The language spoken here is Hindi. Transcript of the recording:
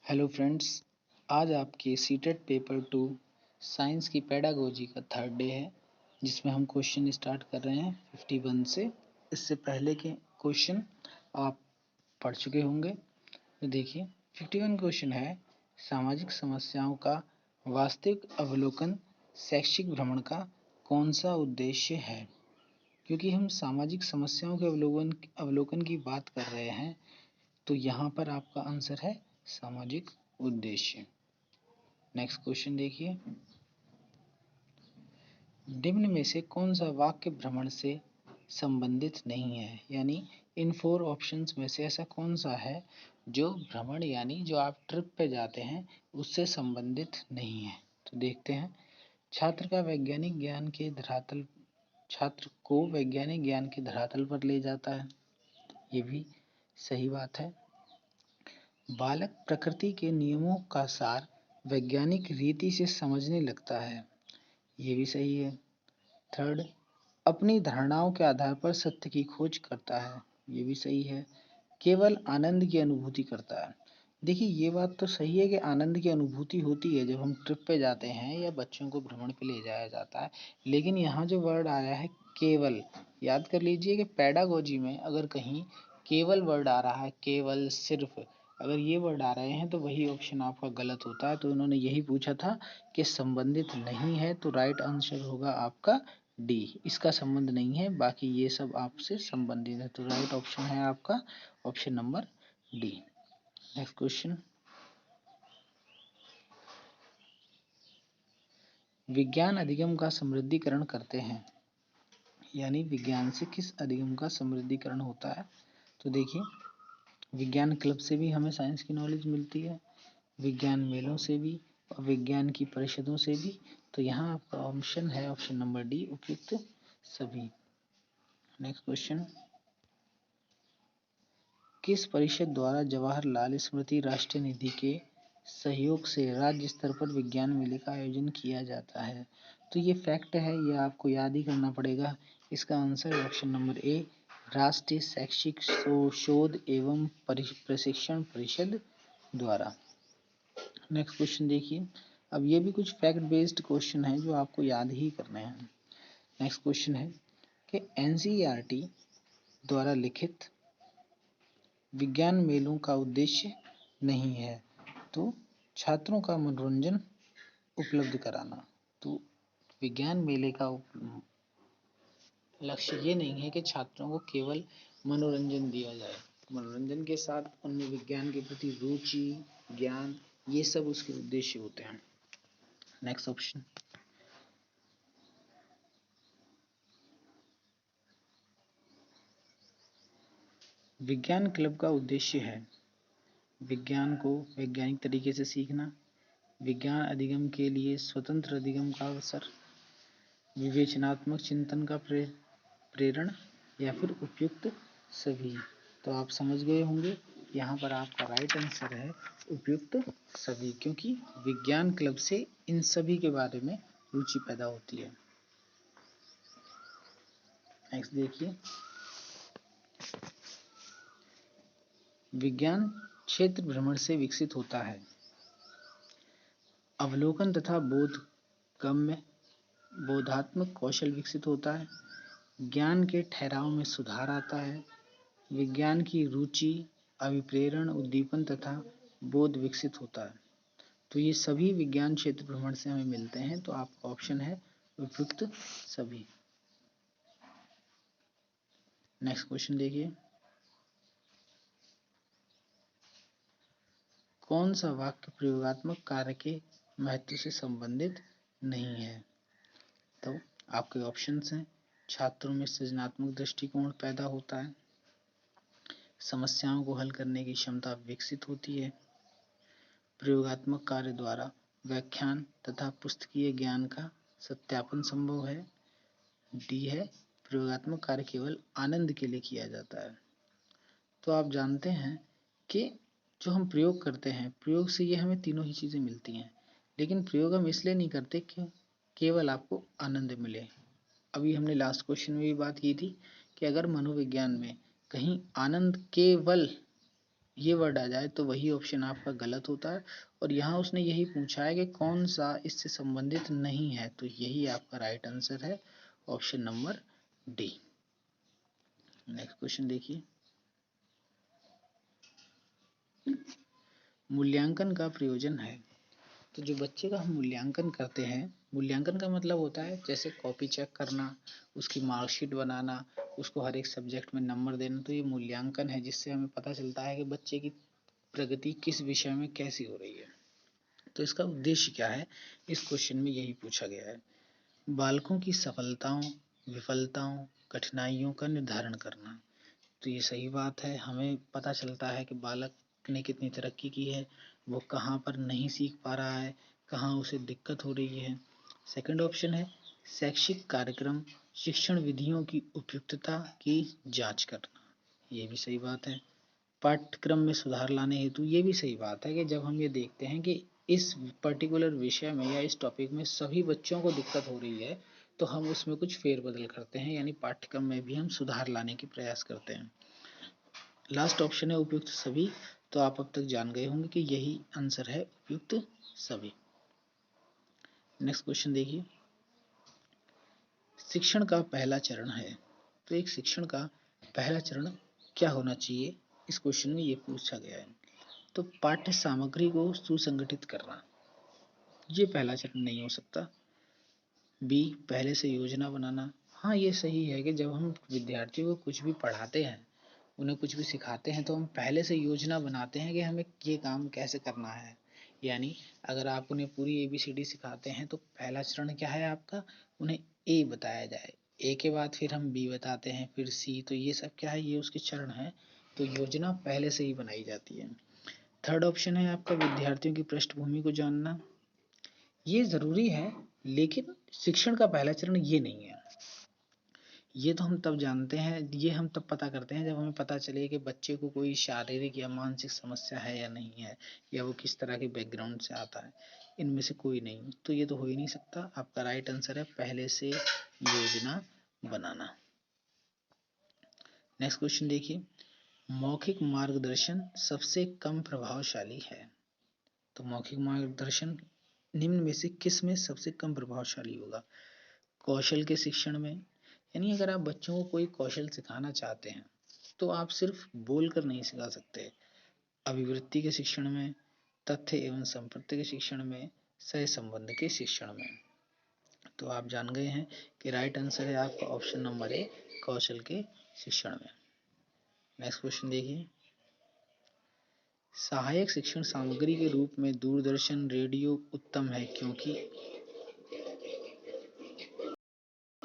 हेलो फ्रेंड्स, आज आपके सीटेट पेपर 2 साइंस की पेडागोजी का थर्ड डे है, जिसमें हम क्वेश्चन स्टार्ट कर रहे हैं 51 से। इससे पहले के क्वेश्चन आप पढ़ चुके होंगे। तो देखिए 51 क्वेश्चन है, सामाजिक समस्याओं का वास्तविक अवलोकन शैक्षिक भ्रमण का कौन सा उद्देश्य है। क्योंकि हम सामाजिक समस्याओं के अवलोकन की बात कर रहे हैं, तो यहाँ पर आपका आंसर है सामाजिक उद्देश्य। नेक्स्ट क्वेश्चन देखिए, निम्न में से कौन सा वाक्य भ्रमण से संबंधित नहीं है। यानी इन 4 ऑप्शंस में से ऐसा कौन सा है जो भ्रमण यानी जो आप ट्रिप पे जाते हैं उससे संबंधित नहीं है। तो देखते हैं, छात्र को वैज्ञानिक ज्ञान के धरातल पर ले जाता है। ये भी सही बात है। बालक प्रकृति के नियमों का सार वैज्ञानिक रीति से समझने लगता है। ये भी सही है। थर्ड, अपनी धारणाओं के आधार पर सत्य की खोज करता है। ये भी सही है। केवल आनंद की अनुभूति करता है। देखिए ये बात तो सही है कि आनंद की अनुभूति होती है जब हम ट्रिप पे जाते हैं या बच्चों को भ्रमण पे ले जाया जाता है, लेकिन यहाँ जो वर्ड आया है केवल, याद कर लीजिए कि पेडागोजी में अगर कहीं केवल वर्ड आ रहा है, केवल सिर्फ, अगर ये वर्ड आ रहे हैं तो वही ऑप्शन आपका गलत होता है। तो उन्होंने यही पूछा था कि संबंधित नहीं है, तो राइट आंसर होगा आपका डी, इसका संबंध नहीं है, बाकी ये सब आपसे संबंधित है। तो राइट ऑप्शन है आपका option number D. Next question, विज्ञान अधिगम का समृद्धिकरण करते हैं। यानी विज्ञान से किस अधिगम का समृद्धिकरण होता है। तो देखिए, विज्ञान क्लब से भी हमें साइंस की नॉलेज मिलती है, विज्ञान मेलों से भी और विज्ञान की परिषदों से भी। तो यहाँ आपका ऑप्शन है ऑप्शन नंबर डी, उपयुक्त सभी। नेक्स्ट क्वेश्चन, किस परिषद द्वारा जवाहरलाल स्मृति राष्ट्रीय निधि के सहयोग से राज्य स्तर पर विज्ञान मेले का आयोजन किया जाता है। तो ये फैक्ट है, ये आपको याद ही करना पड़ेगा। इसका आंसर है ऑप्शन नंबर ए, राष्ट्रीय शैक्षिक शोध एवं प्रशिक्षण परिषद द्वारा। नेक्स्ट क्वेश्चन देखिए, अब ये भी कुछ फैक्ट बेस्ड क्वेश्चन है जो आपको याद ही करने हैं। नेक्स्ट क्वेश्चन है कि एनसीईआरटी द्वारा लिखित विज्ञान मेलों का उद्देश्य नहीं है, तो छात्रों का मनोरंजन उपलब्ध कराना। तो विज्ञान मेले का लक्ष्य ये नहीं है कि छात्रों को केवल मनोरंजन दिया जाए, मनोरंजन के साथ उनमें विज्ञान के प्रति रुचि, ज्ञान, ये सब उसके उद्देश्य होते हैं। नेक्स्ट ऑप्शन, विज्ञान क्लब का उद्देश्य है विज्ञान को वैज्ञानिक तरीके से सीखना, विज्ञान अधिगम के लिए स्वतंत्र अधिगम का अवसर, विवेचनात्मक चिंतन का प्रेरण, या फिर उपयुक्त सभी। तो आप समझ गए होंगे, यहाँ पर आपका राइट आंसर है उपयुक्त सभी, क्योंकि विज्ञान क्लब से इन सभी के बारे में रुचि पैदा होती है। नेक्स्ट देखिए, विज्ञान क्षेत्र भ्रमण से विकसित होता है। अवलोकन तथा बोधगम्य बोधात्मक कौशल विकसित होता है, ज्ञान के ठहराव में सुधार आता है, विज्ञान की रुचि, अभिप्रेरण, उद्दीपन तथा बोध विकसित होता है। तो ये सभी विज्ञान क्षेत्र भ्रमण से हमें मिलते हैं। तो आपका ऑप्शन है उपयुक्त सभी। नेक्स्ट क्वेश्चन देखिए, कौन सा वाक्य प्रयोगात्मक कार्य के महत्व से संबंधित नहीं है। तो आपके ऑप्शंस हैं, छात्रों में सृजनात्मक दृष्टिकोण पैदा होता है, समस्याओं को हल करने की क्षमता विकसित होती है, प्रयोगात्मक कार्य द्वारा व्याख्यान तथा पुस्तकीय ज्ञान का सत्यापन संभव है, डी है प्रयोगात्मक कार्य केवल आनंद के लिए किया जाता है। तो आप जानते हैं कि जो हम प्रयोग करते हैं, प्रयोग से ये हमें तीनों ही चीज़ें मिलती हैं, लेकिन प्रयोग हम इसलिए नहीं करते कि केवल आपको आनंद मिले। अभी हमने लास्ट क्वेश्चन में भी बात की थी कि अगर मनोविज्ञान में कहीं आनंद केवल ये वर्ड आ जाए तो वही ऑप्शन आपका गलत होता है। और यहाँ उसने यही पूछा है कि कौन सा इससे संबंधित नहीं है, तो यही आपका राइट आंसर है, option number D. Next question देखिए, मूल्यांकन का प्रयोजन है। तो जो बच्चे का हम मूल्यांकन करते हैं, मूल्यांकन का मतलब होता है जैसे कॉपी चेक करना, उसकी मार्कशीट बनाना, उसको हर एक सब्जेक्ट में नंबर देना, तो ये मूल्यांकन है जिससे हमें पता चलता है कि बच्चे की प्रगति किस विषय में कैसी हो रही है। तो इसका उद्देश्य क्या है, इस क्वेश्चन में यही पूछा गया है। बालकों की सफलताओं, विफलताओं, कठिनाइयों का निर्धारण करना। तो ये सही बात है, हमें पता चलता है कि बालक ने कितनी तरक्की की है, वो कहाँ पर नहीं सीख पा रहा है, कहाँ उसे दिक्कत हो रही है। सेकंड ऑप्शन है शैक्षिक कार्यक्रम, शिक्षण विधियों की उपयुक्तता की जांच करना। ये भी सही बात है। पाठ्यक्रम में सुधार लाने हेतु, ये भी सही बात है कि जब हम ये देखते हैं कि इस पर्टिकुलर विषय में या इस टॉपिक में सभी बच्चों को दिक्कत हो रही है, तो हम उसमें कुछ फेरबदल करते हैं, यानी पाठ्यक्रम में भी हम सुधार लाने की प्रयास करते हैं। लास्ट ऑप्शन है उपयुक्त सभी, तो आप अब तक जान गए होंगे कि यही आंसर है, उपयुक्त सभी। नेक्स्ट क्वेश्चन देखिए, शिक्षण का पहला चरण है। तो एक शिक्षण का पहला चरण क्या होना चाहिए, इस क्वेश्चन में ये पूछा गया है। तो पाठ्य सामग्री को सुसंगठित करना, ये पहला चरण नहीं हो सकता। बी, पहले से योजना बनाना। हाँ, ये सही है कि जब हम विद्यार्थियों को कुछ भी पढ़ाते हैं, उन्हें कुछ भी सिखाते हैं, तो हम पहले से योजना बनाते हैं कि हमें ये काम कैसे करना है। यानी अगर आप उन्हें पूरी ABCD सिखाते हैं तो पहला चरण क्या है आपका, उन्हें ए बताया जाए, ए के बाद फिर हम बी बताते हैं, फिर सी, तो ये सब क्या है, ये उसके चरण है। तो योजना पहले से ही बनाई जाती है। थर्ड ऑप्शन है आपका विद्यार्थियों की पृष्ठभूमि को जानना। ये जरूरी है, लेकिन शिक्षण का पहला चरण ये नहीं है। ये तो हम तब जानते हैं, ये हम तब पता करते हैं जब हमें पता चले कि बच्चे को कोई शारीरिक या मानसिक समस्या है या नहीं है, या वो किस तरह के बैकग्राउंड से आता है। इनमें से कोई नहीं, तो ये तो हो ही नहीं सकता। आपका राइट आंसर है पहले से योजना बनाना। नेक्स्ट क्वेश्चन देखिए, मौखिक मार्गदर्शन सबसे कम प्रभावशाली है। तो मौखिक मार्गदर्शन निम्न में से किस में सबसे कम प्रभावशाली होगा। कौशल के शिक्षण में, यानी अगर आप बच्चों को कोई कौशल सिखाना चाहते हैं तो आप सिर्फ बोलकर नहीं सिखा सकते। अभिवृत्ति के शिक्षण में, तथ्य एवं संपत्ति के शिक्षण में, सह संबंध के शिक्षण में। तो आप जान गए हैं कि राइट आंसर है आपका ऑप्शन नंबर ए, कौशल के शिक्षण में। नेक्स्ट क्वेश्चन देखिए, सहायक शिक्षण सामग्री के रूप में दूरदर्शन, रेडियो उत्तम है क्योंकि।